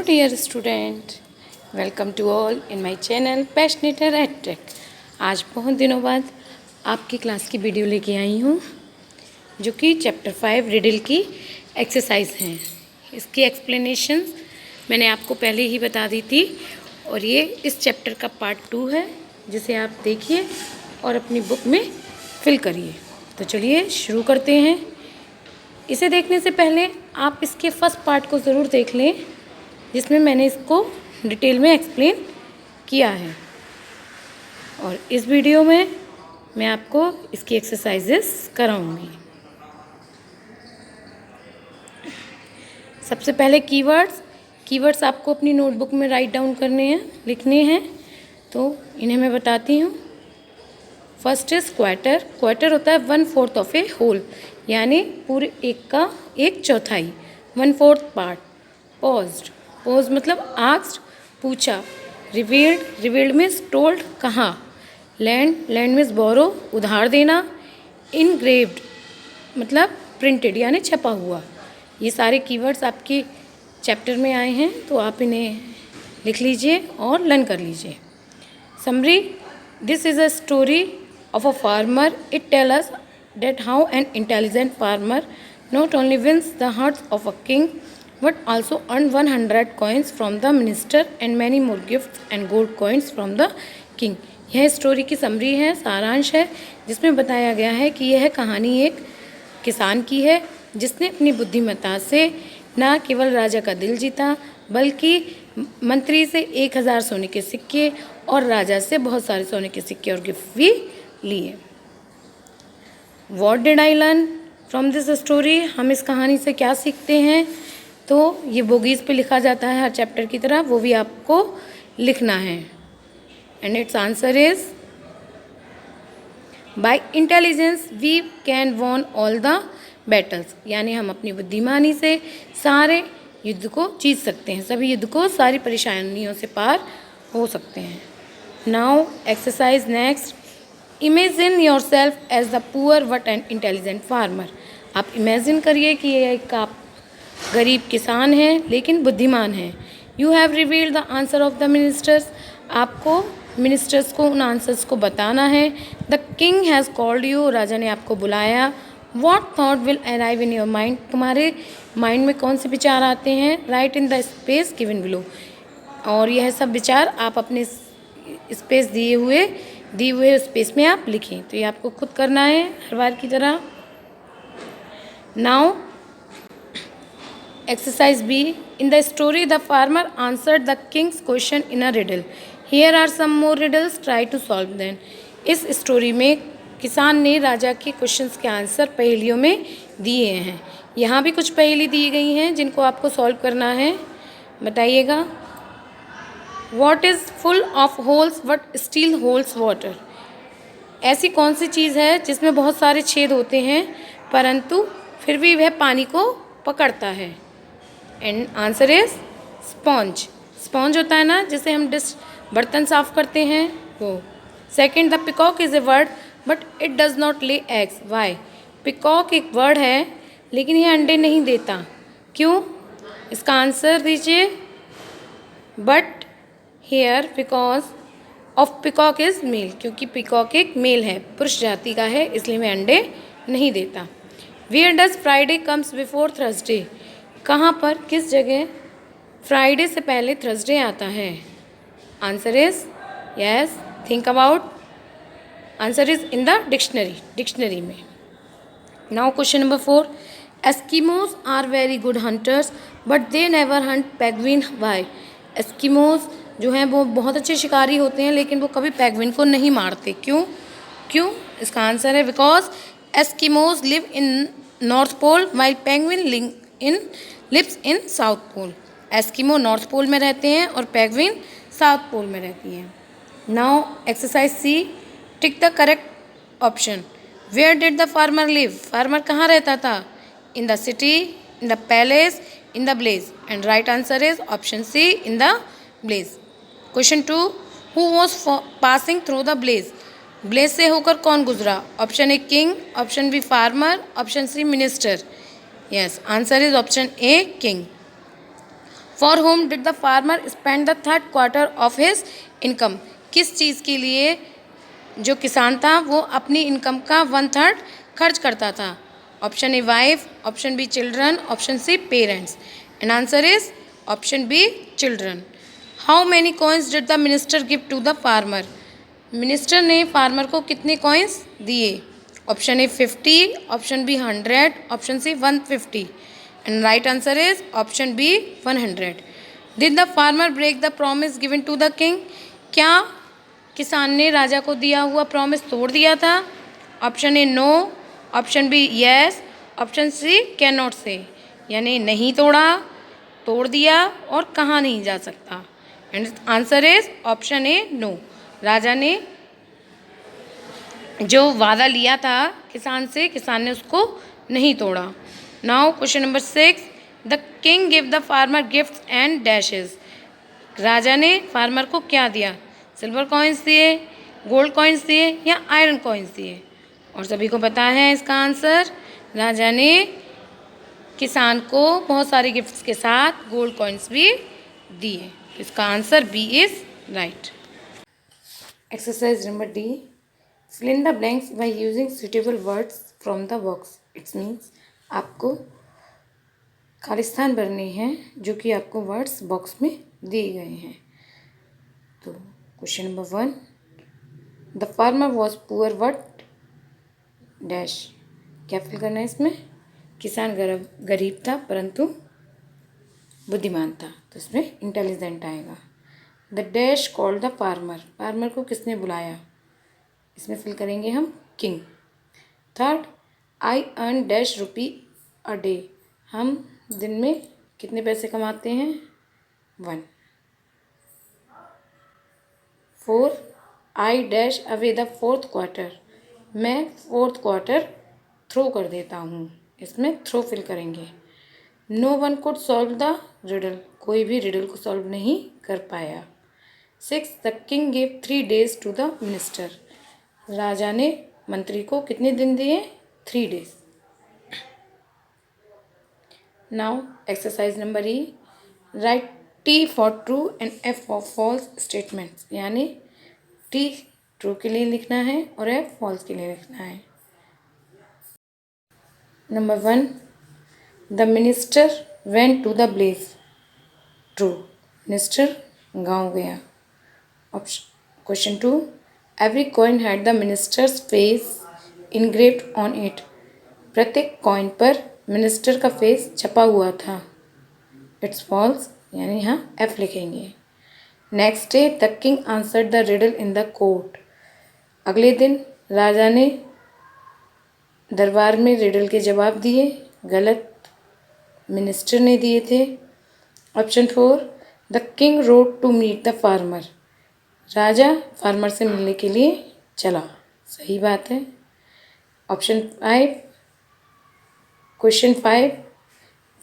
dear student, welcome to all in my channel Passionator EdTech। आज बहुत दिनों बाद आपकी क्लास की वीडियो लेके आई हूँ जो कि चैप्टर 5 रिडल की एक्सरसाइज हैं। इसकी एक्सप्लेनेशन मैंने आपको पहले ही बता दी थी और ये इस चैप्टर का पार्ट 2 है जिसे आप देखिए और अपनी बुक में फिल करिए। तो चलिए शुरू करते हैं। इसे देखने से पहले आप इसके फर्स्ट पार्ट को ज़रूर देख लें जिसमें मैंने इसको डिटेल में एक्सप्लेन किया है, और इस वीडियो में मैं आपको इसकी एक्सरसाइजेस कराऊंगी। सबसे पहले कीवर्ड्स आपको अपनी नोटबुक में राइट डाउन करने हैं, लिखने हैं, तो इन्हें मैं बताती हूँ। First is quarter. क्वार्टर होता है 1/4 ऑफ ए होल, यानी पूरे एक का 1/4, 1/4 पार्ट। पॉज मतलब आस्क्ड, पूछा। रिवील्ड मीन्स टोल्ड, कहा। लैंड मीन्स बोरो, उधार देना। इनग्रेव्ड मतलब प्रिंटेड यानी छपा हुआ। ये सारे कीवर्ड्स आपके चैप्टर में आए हैं, तो आप इन्हें लिख लीजिए और लर्न कर लीजिए। Summary, this is a story of a farmer. It tells us that how an intelligent farmer not only wins the hearts of a king but also earned 100 coins from the minister and many more gifts and gold coins from the king। यह story की summary है, सारांश है, जिसमें बताया गया है कि यह कहानी एक किसान की है जिसने अपनी बुद्धिमत्ता से न केवल राजा का दिल जीता बल्कि मंत्री से 1000 सोने के सिक्के और राजा से बहुत सारे सोने के सिक्के और गिफ्ट भी लिए। What did I learn from this story, हम इस कहानी से क्या सीखते हैं? तो ये बोगीज पे लिखा जाता है हर चैप्टर की तरह, वो भी आपको लिखना है। And its answer is by intelligence we can won all the battles, यानी हम अपनी बुद्धिमानी से सारे युद्ध को जीत सकते हैं, सभी युद्ध को, सारी परेशानियों से पार हो सकते हैं। Now exercise next. Imagine yourself as the poor but an intelligent farmer. आप इमेजिन करिए कि ये एक आप गरीब किसान हैं लेकिन बुद्धिमान हैं। You have revealed the answer of the ministers. आपको मिनिस्टर्स को उन आंसर्स को बताना है। The king has called you, राजा ने आपको बुलाया। What thought will arrive in your mind, तुम्हारे माइंड में कौन से विचार आते हैं? Write in the space given below, और यह सब विचार आप अपने स्पेस दिए हुए स्पेस में आप लिखें। तो ये आपको खुद करना है हर बार की तरह। Now exercise B. In the story the farmer answered the king's question in a riddle. Here are some more riddles, try to solve them. इस स्टोरी में किसान ने राजा के क्वेश्चंस के आंसर पहेलियों में दिए हैं। यहाँ भी कुछ पहेली दी गई हैं जिनको आपको सॉल्व करना है, बताइएगा। What is full of holes but still holds water? ऐसी कौन सी चीज़ है जिसमें बहुत सारे छेद होते हैं परंतु फिर भी वह पानी को पकड़ता है? And answer is sponge. Sponge होता है ना जिसे हम बर्तन साफ करते हैं, वो। Second, the peacock is a bird but it does not lay eggs. Why? Peacock एक वर्ड है लेकिन यह अंडे नहीं देता, क्यों? इसका आंसर दीजिए। But here because of peacock is male, क्योंकि पिकॉक एक मेल है, पुरुष जाति का है, इसलिए मैं अंडे नहीं देता। Where does Friday comes before Thursday, कहाँ पर, किस जगह फ्राइडे से पहले थर्सडे आता है? Answer is yes, think about. Answer is in the dictionary में। Now question number 4। Eskimos are very good hunters but they never hunt penguin. Why? Eskimos जो हैं वो बहुत अच्छे शिकारी होते हैं लेकिन वो कभी पेंगुइन को नहीं मारते, क्यों? इसका आंसर है because Eskimos live in North Pole while penguin lives in South Pole. Eskimo North Pole में रहते हैं और पेंगुइन साउथ पोल में रहती हैं। Now exercise C. Tick the correct option. Where did the farmer live, farmer कहाँ रहता था? In the city, in the palace, in the village. And right answer is option C, in the village. Question 2। Who was passing through the village, village से होकर कौन गुजरा? Option A king, option B farmer, option C minister. Yes, answer is option A king. For whom did the farmer spend the third quarter of his income, किस चीज़ के लिए जो किसान था वो अपनी इनकम का 1/3 खर्च करता था? Option A wife, option B children, option C parents, and answer is option B children. How many coins did the minister give to the farmer, minister ने फार्मर को कितने कॉइन्स दिए? Option A 50, option B 100, option C 150, and right answer is option B 100। Did the farmer break the promise given to the king, क्या किसान ने राजा को दिया हुआ प्रॉमिस तोड़ दिया था? Option A no, option B yes, option C can not say, यानी नहीं तोड़ा, तोड़ दिया और कहाँ नहीं जा सकता, and answer is option A no, राजा ने जो वादा लिया था किसान से, किसान ने उसको नहीं तोड़ा। Now question number 6, the king give the farmer gifts and dashes, राजा ने फार्मर को क्या दिया? सिल्वर कॉइन्स दिए, गोल्ड कॉइन्स दिए या आयरन कॉइन्स दिए? और सभी को पता है इसका आंसर, राजा ने किसान को बहुत सारे गिफ्ट्स के साथ गोल्ड कॉइन्स भी दिए। इसका answer B is right. Exercise number D, fill in the blanks by using suitable words from the box। It's means आपको खाली स्थान भरने हैं जो कि आपको वर्ड्स बॉक्स में दिए गए हैं। तो question number 1, the farmer was poor what dash, क्या फिल करना है इसमें? किसान गरीब था परंतु बुद्धिमान था, तो इसमें इंटेलिजेंट आएगा। The dash called the farmer, farmer को किसने बुलाया? इसमें फिल करेंगे हम king. Third, I earn dash rupee a day, हम दिन में कितने पैसे कमाते हैं? 1। 4, I dash away the fourth quarter, मैं फोर्थ क्वार्टर थ्रो कर देता हूँ, इसमें थ्रो फिल करेंगे। No one could solve the riddle, कोई भी रिडल को सॉल्व नहीं कर पाया। 6, the king give 3 days to the minister, राजा ने मंत्री को कितने दिन दिए? 3 days। Now exercise number E, write T for true and F for false statements, यानी टी ट्रू के लिए लिखना है और एफ फॉल्स के लिए लिखना है। Number 1, the minister went to the village, true, minister गाँव गया। Option question 2, every coin had the minister's face engraved on it, प्रत्येक कॉइन पर मिनिस्टर का फेस छपा हुआ था। इट्स फॉल्स, यानी यहाँ एफ लिखेंगे। Next day the king answered the riddle in the court, अगले दिन राजा ने दरबार में रिडल के जवाब दिए, गलत मिनिस्टर ने दिए थे। Option 4, the king rode to meet the farmer, राजा फार्मर से मिलने के लिए चला, सही बात है। Option 5, question 5,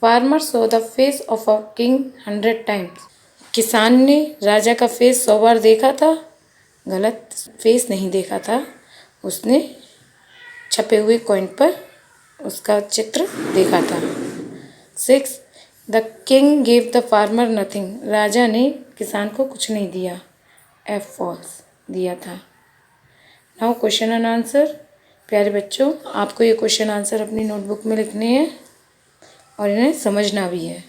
farmer saw the face of a king 100 times, किसान ने राजा का फेस 100 बार देखा था, गलत, फेस नहीं देखा था, उसने छपे हुए कॉइन पर उसका चित्र देखा था। 6, the king gave the farmer nothing, राजा ने किसान को कुछ नहीं दिया, एफ फॉल्स दिया था। Now question and answer. प्यारे बच्चों, आपको ये क्वेश्चन आंसर अपनी नोटबुक में लिखने हैं और इन्हें समझना भी है।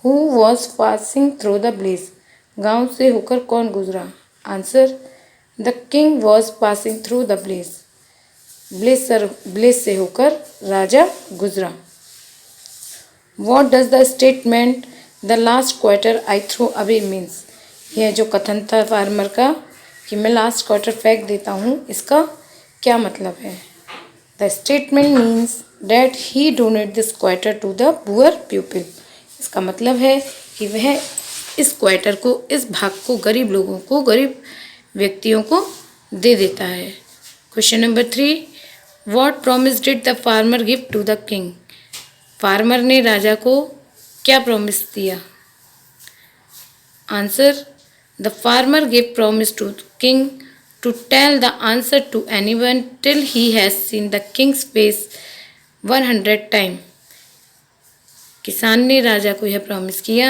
Who was passing through the village, गांव से होकर कौन गुजरा? Answer, the king was passing through the village, village से होकर राजा गुजरा। What does the statement the last quarter I throw away means, यह जो कथन था फार्मर का कि मैं लास्ट क्वार्टर फेंक देता हूँ, इसका क्या मतलब है? The statement means that he donate this quarter to the poor people, इसका मतलब है कि वह इस क्वार्टर को, इस भाग को गरीब लोगों को, गरीब व्यक्तियों को दे देता है। Question number 3, what promise did the farmer give to the king, farmer ने राजा को क्या प्रॉमिस दिया? Answer, the farmer give promise to king to tell the answer to anyone till he has seen the king's face 100 times, किसान ने राजा को यह प्रॉमिस किया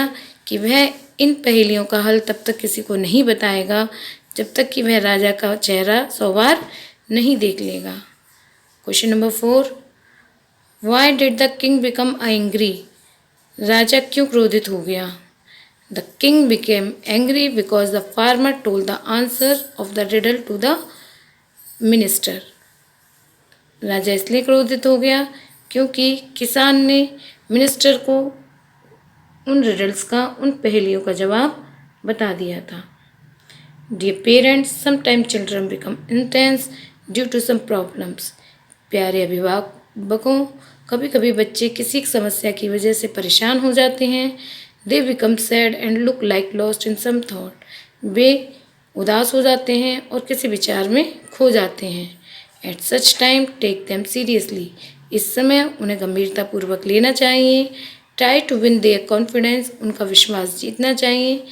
कि वह इन पहेलियों का हल तब तक किसी को नहीं बताएगा जब तक कि वह राजा का चेहरा 100 बार नहीं देख लेगा। Question number 4, why did the king become angry? राजा क्यों क्रोधित हो गया? The king became angry because the farmer told the answer of the riddle to the minister. राजा इसलिए क्रोधित हो गया क्योंकि किसान ने मिनिस्टर को उन रिडल्स का, उन पहेलियों का जवाब बता दिया था। Dear parents, sometime children become intense due to some problems. प्यारे अभिभावकों, कभी कभी बच्चे किसी समस्या की वजह से परेशान हो जाते हैं। They become sad and look like lost in some thought. वे उदास हो जाते हैं और किसी विचार में खो जाते हैं। At such time take them seriously. इस समय उन्हें गंभीरतापूर्वक लेना चाहिए। Try to win their confidence. उनका विश्वास जीतना चाहिए।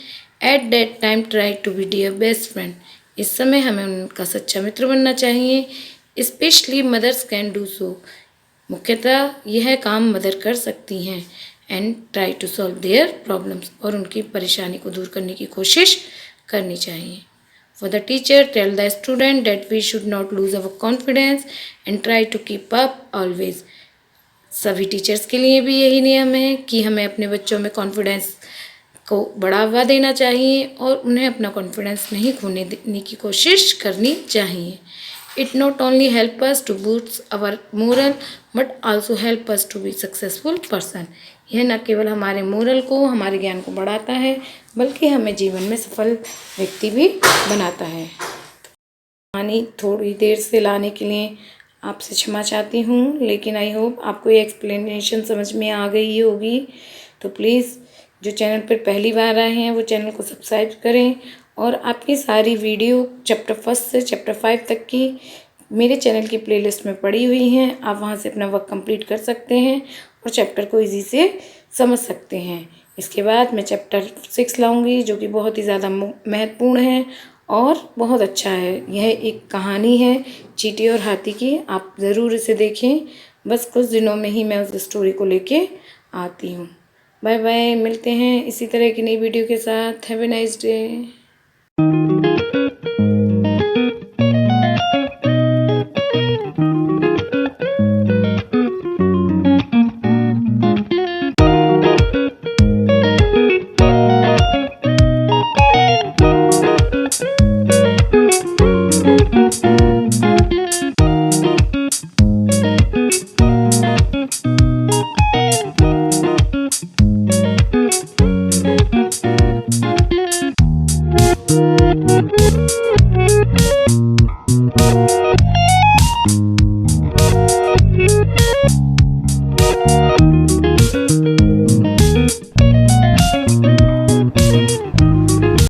At that time try to be their best friend. इस समय हमें उनका सच्चा मित्र बनना चाहिए। Specially mothers can do so. मुख्यतः यह काम मदर कर सकती हैं। And try to solve their problems. और उनकी परेशानी को दूर करने की कोशिश करनी चाहिए। For the teacher, tell the student that we should not lose our confidence and try to keep up always. सभी टीचर्स के लिए भी यही नियम है कि हमें अपने बच्चों में कॉन्फिडेंस को बढ़ावा देना चाहिए और उन्हें अपना कॉन्फिडेंस नहीं खोने देने की कोशिश करनी चाहिए। It not only help us to boost our moral but also help us to be successful person. यह न केवल हमारे मोरल को, हमारे ज्ञान को बढ़ाता है, बल्कि हमें जीवन में सफल व्यक्ति भी बनाता है। कहानी थोड़ी देर से लाने के लिए आपसे क्षमा चाहती हूँ, लेकिन आई होप आपको ये एक्सप्लेनेशन समझ में आ गई होगी। तो प्लीज़ जो चैनल पर पहली बार आए हैं वो चैनल को सब्सक्राइब करें और आपकी सारी वीडियो चैप्टर 1 से चैप्टर 5 तक की मेरे चैनल की प्लेलिस्ट में पड़ी हुई हैं। आप वहां से अपना वर्क कंप्लीट कर सकते हैं और चैप्टर को इजी से समझ सकते हैं। इसके बाद मैं चैप्टर 6 लाऊंगी जो कि बहुत ही ज़्यादा महत्वपूर्ण है और बहुत अच्छा है। यह एक कहानी है चींटी और हाथी की। आप ज़रूर इसे देखें। बस कुछ दिनों में ही मैं उस स्टोरी को लेके आती हूँ। बाय बाय, मिलते हैं इसी तरह की नई वीडियो के साथ। Have a nice day.